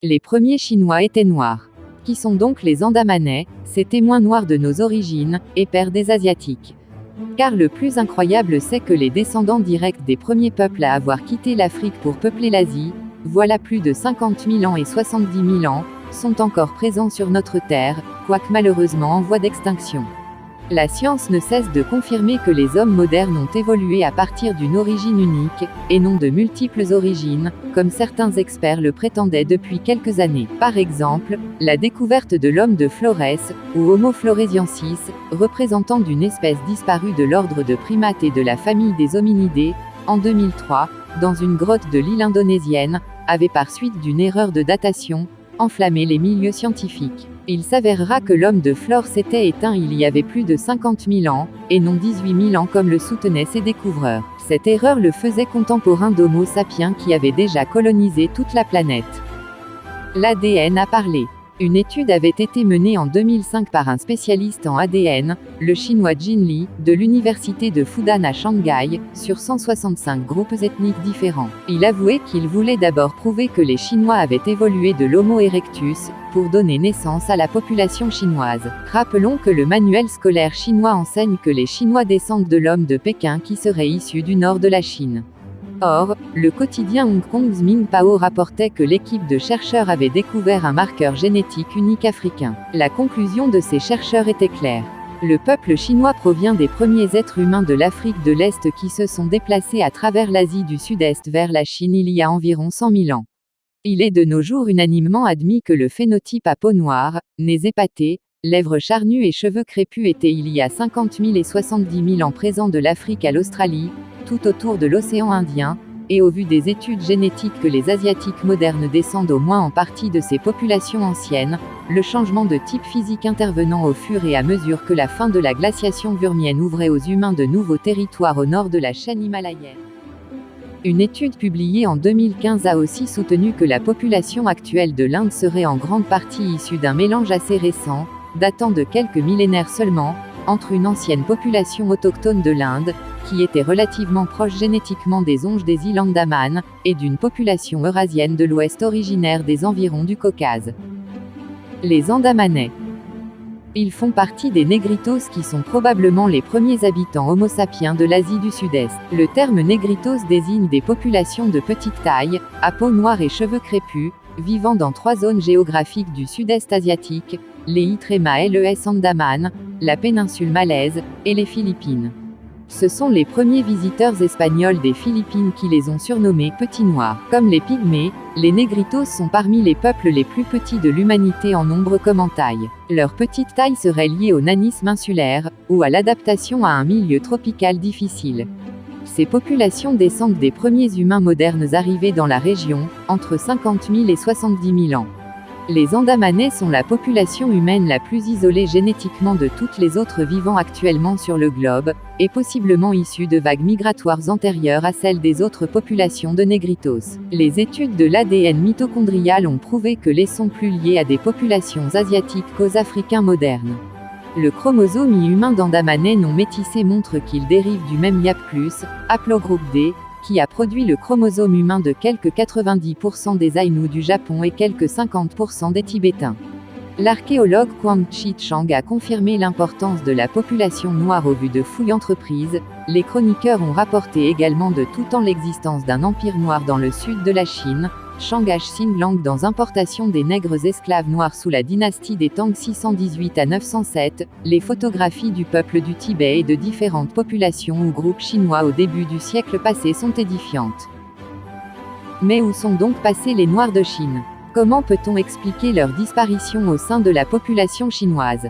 Les premiers Chinois étaient noirs. Qui sont donc les Andamanais, ces témoins noirs de nos origines, et pères des Asiatiques? Car le plus incroyable c'est que les descendants directs des premiers peuples à avoir quitté l'Afrique pour peupler l'Asie, voilà plus de 50 000 ans et 70 000 ans, sont encore présents sur notre terre, quoique malheureusement en voie d'extinction. La science ne cesse de confirmer que les hommes modernes ont évolué à partir d'une origine unique, et non de multiples origines, comme certains experts le prétendaient depuis quelques années. Par exemple, la découverte de l'homme de Flores, ou Homo floresiensis, représentant d'une espèce disparue de l'ordre de primates et de la famille des hominidés, en 2003, dans une grotte de l'île indonésienne, avait par suite d'une erreur de datation, enflammé les milieux scientifiques. Il s'avérera que l'homme de Flore s'était éteint il y avait plus de 50 000 ans, et non 18 000 ans comme le soutenaient ses découvreurs. Cette erreur le faisait contemporain d'Homo sapiens qui avait déjà colonisé toute la planète. L'ADN a parlé. Une étude avait été menée en 2005 par un spécialiste en ADN, le chinois Jin Li, de l'université de Fudan à Shanghai, sur 165 groupes ethniques différents. Il avouait qu'il voulait d'abord prouver que les Chinois avaient évolué de l'Homo erectus, pour donner naissance à la population chinoise. Rappelons que le manuel scolaire chinois enseigne que les Chinois descendent de l'homme de Pékin qui serait issu du nord de la Chine. Or, le quotidien Hong Kong's Minpao rapportait que l'équipe de chercheurs avait découvert un marqueur génétique unique africain. La conclusion de ces chercheurs était claire. Le peuple chinois provient des premiers êtres humains de l'Afrique de l'Est qui se sont déplacés à travers l'Asie du Sud-Est vers la Chine il y a environ 100 000 ans. Il est de nos jours unanimement admis que le phénotype à peau noire, nez épatés, lèvres charnues et cheveux crépus était il y a 50 000 et 70 000 ans présent de l'Afrique à l'Australie, tout autour de l'océan Indien, et au vu des études génétiques que les Asiatiques modernes descendent au moins en partie de ces populations anciennes, le changement de type physique intervenant au fur et à mesure que la fin de la glaciation vurmienne ouvrait aux humains de nouveaux territoires au nord de la chaîne himalayenne. Une étude publiée en 2015 a aussi soutenu que la population actuelle de l'Inde serait en grande partie issue d'un mélange assez récent, datant de quelques millénaires seulement, entre une ancienne population autochtone de l'Inde, qui était relativement proche génétiquement des Onges des îles Andaman, et d'une population eurasienne de l'Ouest originaire des environs du Caucase. Les Andamanais. Ils font partie des Négritos qui sont probablement les premiers habitants homo sapiens de l'Asie du Sud-Est. Le terme Négritos désigne des populations de petite taille, à peau noire et cheveux crépus, vivant dans 3 zones géographiques du Sud-Est asiatique, les Itrema LES Andaman, la péninsule malaise, et les Philippines. Ce sont les premiers visiteurs espagnols des Philippines qui les ont surnommés Petits Noirs. Comme les Pygmées, les Négritos sont parmi les peuples les plus petits de l'humanité en nombre comme en taille. Leur petite taille serait liée au nanisme insulaire, ou à l'adaptation à un milieu tropical difficile. Ces populations descendent des premiers humains modernes arrivés dans la région, entre 50 000 et 70 000 ans. Les Andamanais sont la population humaine la plus isolée génétiquement de toutes les autres vivant actuellement sur le globe, et possiblement issue de vagues migratoires antérieures à celles des autres populations de Négritos. Les études de l'ADN mitochondrial ont prouvé que les sont plus liés à des populations asiatiques qu'aux Africains modernes. Le chromosome I humain d'Andamanais non métissé montre qu'il dérive du même YAP+, haplogroupe D, qui a produit le chromosome humain de quelques 90% des Aïnous du Japon et quelques 50% des Tibétains. L'archéologue Kwang Chi-Chang a confirmé l'importance de la population noire au vu de fouilles entreprises. Les chroniqueurs ont rapporté également de tout temps l'existence d'un empire noir dans le sud de la Chine, Shangash Xinjiang dans importation des nègres esclaves noirs sous la dynastie des Tang 618 à 907, les photographies du peuple du Tibet et de différentes populations ou groupes chinois au début du siècle passé sont édifiantes. Mais où sont donc passés les Noirs de Chine? Comment peut-on expliquer leur disparition au sein de la population chinoise?